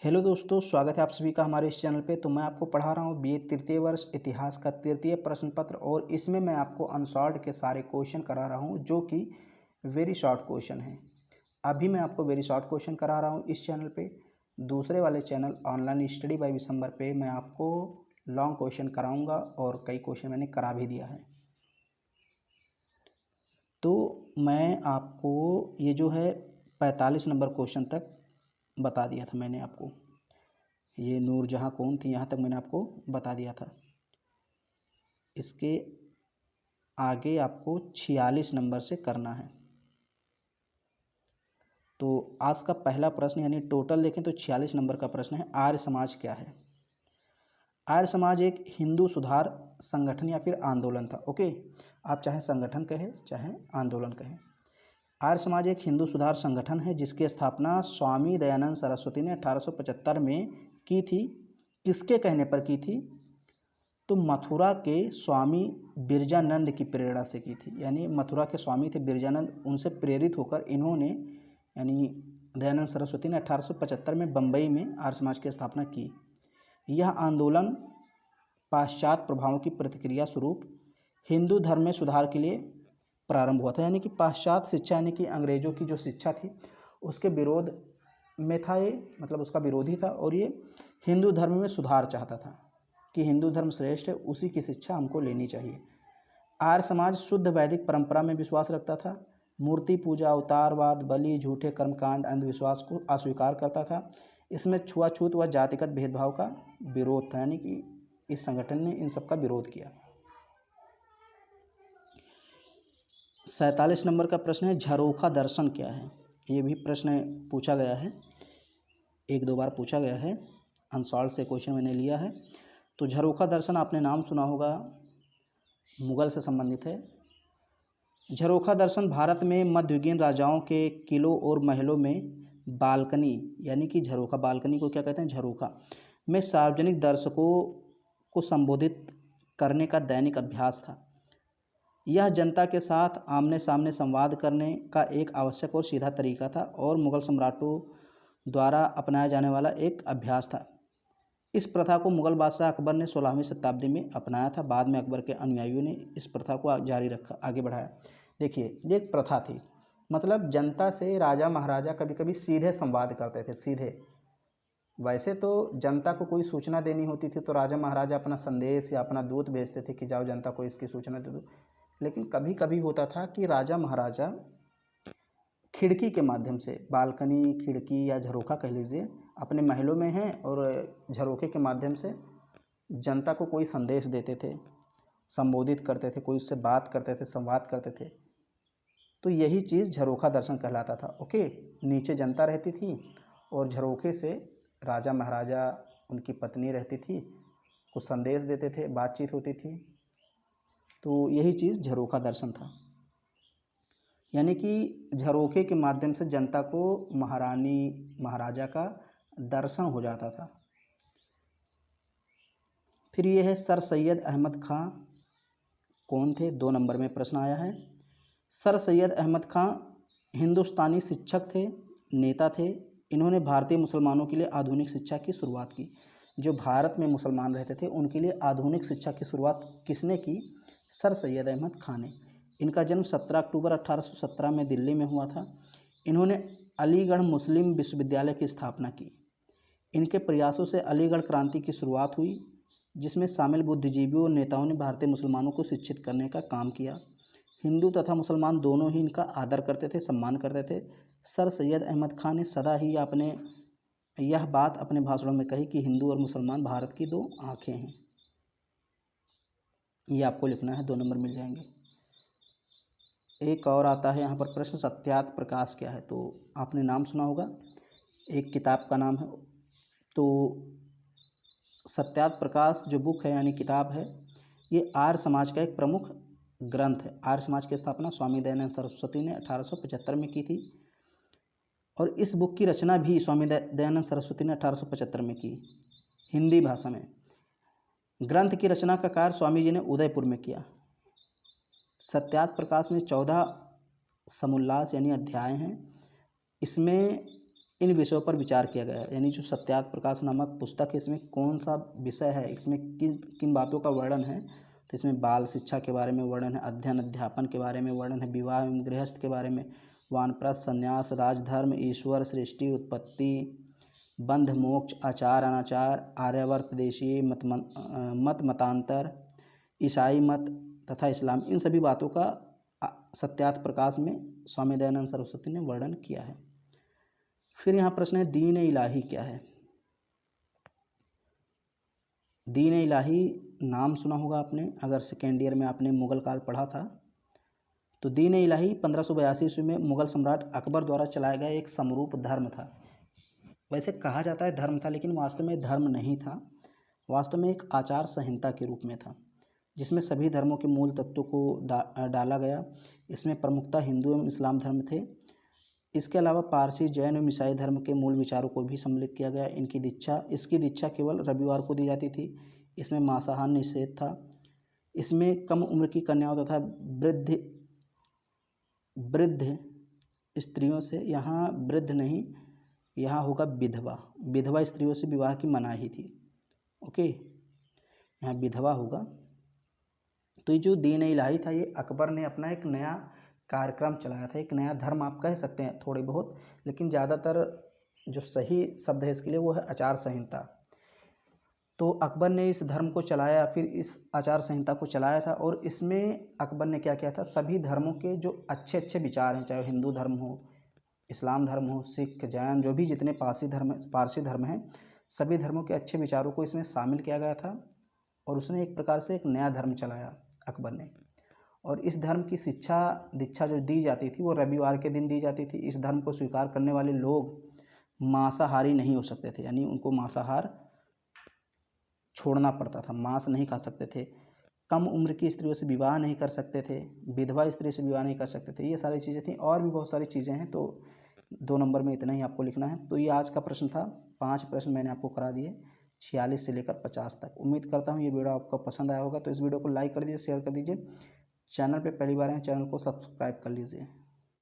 Hello दोस्तों, स्वागत है आप सभी का हमारे इस चैनल पे। तो मैं आपको पढ़ा रहा हूँ बीए तृतीय वर्ष इतिहास का तृतीय प्रश्न पत्र, और इसमें मैं आपको अनसॉल्व्ड के सारे क्वेश्चन करा रहा हूँ जो कि वेरी शॉर्ट क्वेश्चन है। अभी मैं आपको वेरी शॉर्ट क्वेश्चन करा रहा हूँ इस चैनल पे। दूसरे वाले channel online study bye Vishambar पे मैं आपको लॉन्ग क्वेश्चन कराऊँगा और कई क्वेश्चन मैंने करा भी दिया है। तो मैं आपको ये जो है 45 नंबर क्वेश्चन तक बता दिया था मैंने आपको। ये नूरजहाँ कौन थी, यहाँ तक मैंने आपको बता दिया था। इसके आगे आपको 46 नंबर से करना है। तो आज का पहला प्रश्न यानी टोटल देखें तो 46 नंबर का प्रश्न है, आर्य समाज क्या है। आर्य समाज एक हिंदू सुधार संगठन या फिर आंदोलन था। ओके, आप चाहे संगठन कहें चाहे आंदोलन कहें। आर्य समाज एक हिंदू सुधार संगठन है जिसकी स्थापना स्वामी दयानंद सरस्वती ने 1875 में की थी। किसके कहने पर की थी? तो मथुरा के स्वामी बिरजानंद की प्रेरणा से की थी। यानी मथुरा के स्वामी थे बिरजानंद, उनसे प्रेरित होकर इन्होंने यानी दयानंद सरस्वती ने 1875 में बम्बई में आर्य समाज की स्थापना की। यह आंदोलन पाश्चात्य प्रभावों की प्रतिक्रिया स्वरूप हिंदू धर्म में सुधार के लिए प्रारंभ हुआ था। यानी कि पाश्चात्य शिक्षा यानी कि अंग्रेजों की जो शिक्षा थी उसके विरोध में था ये, मतलब उसका विरोधी था, और ये हिंदू धर्म में सुधार चाहता था कि हिंदू धर्म श्रेष्ठ है, उसी की शिक्षा हमको लेनी चाहिए। आर्य समाज शुद्ध वैदिक परंपरा में विश्वास रखता था। मूर्ति पूजा, अवतारवाद, बलि, झूठे कर्मकांड, अंधविश्वास को अस्वीकार करता था। इसमें छुआछूत व जातिगत भेदभाव का विरोध था। यानी कि इस संगठन ने इन सब का विरोध किया। 47 नंबर का प्रश्न है, झरोखा दर्शन क्या है। ये भी प्रश्न पूछा गया है, एक दो बार पूछा गया है, अनसॉल्व से क्वेश्चन मैंने लिया है। तो झरोखा दर्शन आपने नाम सुना होगा, मुगल से संबंधित है। झरोखा दर्शन भारत में मध्ययुगीन राजाओं के किलों और महलों में बालकनी, यानी कि झरोखा, बालकनी को क्या कहते हैं, झरोखा, में सार्वजनिक दर्शकों को संबोधित करने का दैनिक अभ्यास था। यह जनता के साथ आमने सामने संवाद करने का एक आवश्यक और सीधा तरीका था और मुगल सम्राटों द्वारा अपनाया जाने वाला एक अभ्यास था। इस प्रथा को मुगल बादशाह अकबर ने 16वीं शताब्दी में अपनाया था। बाद में अकबर के अनुयायियों ने इस प्रथा को जारी रखा, आगे बढ़ाया। देखिए, ये एक प्रथा थी, मतलब जनता से राजा महाराजा कभी कभी सीधे संवाद करते थे, सीधे। वैसे तो जनता को कोई सूचना देनी होती थी तो राजा महाराजा अपना संदेश या अपना दूत भेजते थे कि जाओ जनता को इसकी सूचना दे दो। लेकिन कभी कभी होता था कि राजा महाराजा खिड़की के माध्यम से, बालकनी, खिड़की या झरोखा कह लीजिए, अपने महलों में हैं और झरोखे के माध्यम से जनता को कोई संदेश देते थे, संबोधित करते थे, कोई उससे बात करते थे, संवाद करते थे। तो यही चीज़ झरोखा दर्शन कहलाता था। ओके, नीचे जनता रहती थी और झरोखे से राजा महाराजा, उनकी पत्नी रहती थी, कुछ संदेश देते थे, बातचीत होती थी। तो यही चीज़ झरोखा दर्शन था। यानी कि झरोखे के माध्यम से जनता को महारानी महाराजा का दर्शन हो जाता था। फिर ये है, सर सैयद अहमद खां कौन थे, 2 नंबर में प्रश्न आया है। सर सैयद अहमद खां हिंदुस्तानी शिक्षक थे, नेता थे। इन्होंने भारतीय मुसलमानों के लिए आधुनिक शिक्षा की शुरुआत की। जो भारत में मुसलमान रहते थे उनके लिए आधुनिक शिक्षा की शुरुआत किसने की? सर सैयद अहमद खां ने। इनका जन्म 17 अक्टूबर 1817 में दिल्ली में हुआ था। इन्होंने अलीगढ़ मुस्लिम विश्वविद्यालय की स्थापना की। इनके प्रयासों से अलीगढ़ क्रांति की शुरुआत हुई, जिसमें शामिल बुद्धिजीवियों और नेताओं ने भारतीय मुसलमानों को शिक्षित करने का काम किया। हिंदू तथा मुसलमान दोनों ही इनका आदर करते थे, सम्मान करते थे। सर सैयद अहमद खां ने सदा ही यह बात अपने भाषणों में कही कि हिंदू और मुसलमान भारत की 2 आँखें हैं। ये आपको लिखना है, 2 नंबर मिल जाएंगे। एक और आता है यहाँ पर प्रश्न, सत्यार्थ प्रकाश क्या है। तो आपने नाम सुना होगा, एक किताब का नाम है। तो सत्यार्थ प्रकाश जो बुक है यानी किताब है, ये आर्य समाज का एक प्रमुख ग्रंथ है। आर्य समाज की स्थापना स्वामी दयानंद सरस्वती ने 1875 में की थी, और इस बुक की रचना भी स्वामी दयानंद सरस्वती ने 1875 में की, हिंदी भाषा में। ग्रंथ की रचना का कार्य स्वामी जी ने उदयपुर में किया। सत्यार्थ प्रकाश में 14 समोल्लास यानी अध्याय हैं। इसमें इन विषयों पर विचार किया गया है। यानी जो सत्यार्थ प्रकाश नामक पुस्तक है, इसमें कौन सा विषय है, इसमें किन किन बातों का वर्णन है, तो इसमें बाल शिक्षा के बारे में वर्णन है, अध्ययन अध्यापन के बारे में वर्णन है, विवाह एवं गृहस्थ के बारे में, वानप्रस्थ संन्यास, राजधर्म, ईश्वर, सृष्टि, उत्पत्ति, बंध मोक्ष, आचार अनाचार, आर्यावर्त देशीय मत मतांतर, ईसाई मत तथा इस्लाम, इन सभी बातों का सत्यार्थ प्रकाश में स्वामी दयानंद सरस्वती ने वर्णन किया है। फिर यहाँ प्रश्न है दीन इलाही क्या है। दीन इलाही नाम सुना होगा आपने, अगर सेकेंड ईयर में आपने मुगल काल पढ़ा था। तो दीन इलाही 1582 ईस्वी में मुगल सम्राट अकबर द्वारा चलाया गया एक समरूप धर्म था। वैसे कहा जाता है धर्म था, लेकिन वास्तव में धर्म नहीं था, वास्तव में एक आचार संहिता के रूप में था, जिसमें सभी धर्मों के मूल तत्वों को डाला गया। इसमें प्रमुखतः हिंदू एवं इस्लाम धर्म थे। इसके अलावा पारसी, जैन एवं ईसाई धर्म के मूल विचारों को भी सम्मिलित किया गया। इसकी दीक्षा केवल रविवार को दी जाती थी। इसमें मांसाहार निषेध था। इसमें कम उम्र की कन्याओं तथा वृद्ध स्त्रियों से, यहाँ वृद्ध नहीं, यहाँ होगा विधवा स्त्रियों से विवाह की मनाही थी। ओके, यहाँ विधवा होगा। तो ये जो दीन इलाही था, ये अकबर ने अपना एक नया कार्यक्रम चलाया था, एक नया धर्म आप कह सकते हैं थोड़े बहुत, लेकिन ज़्यादातर जो सही शब्द है इसके लिए वो है आचार संहिता। तो अकबर ने इस धर्म को चलाया, फिर इस आचार संहिता को चलाया था, और इसमें अकबर ने क्या किया था, सभी धर्मों के जो अच्छे अच्छे विचार हैं, चाहे हिंदू धर्म हो, इस्लाम धर्म हो, सिख, जैन, जो भी जितने पारसी धर्म हैं, सभी धर्मों के अच्छे विचारों को इसमें शामिल किया गया था। और उसने एक प्रकार से एक नया धर्म चलाया अकबर ने। और इस धर्म की दीक्षा जो दी जाती थी वो रविवार के दिन दी जाती थी। इस धर्म को स्वीकार करने वाले लोग मांसाहारी नहीं हो सकते थे, यानी उनको मांसाहार छोड़ना पड़ता था, मांस नहीं खा सकते थे, कम उम्र की स्त्रियों से विवाह नहीं कर सकते थे, विधवा स्त्री से विवाह नहीं कर सकते थे। ये सारी चीज़ें थी, और भी बहुत सारी चीज़ें हैं। तो 2 नंबर में इतना ही आपको लिखना है। तो ये आज का प्रश्न था। 5 प्रश्न मैंने आपको करा दिए, 46 से लेकर 50 तक। उम्मीद करता हूँ ये वीडियो आपको पसंद आया होगा। तो इस वीडियो को लाइक कर दीजिए, शेयर कर दीजिए। चैनल पे पहली बार हैं, चैनल को सब्सक्राइब कर लीजिए।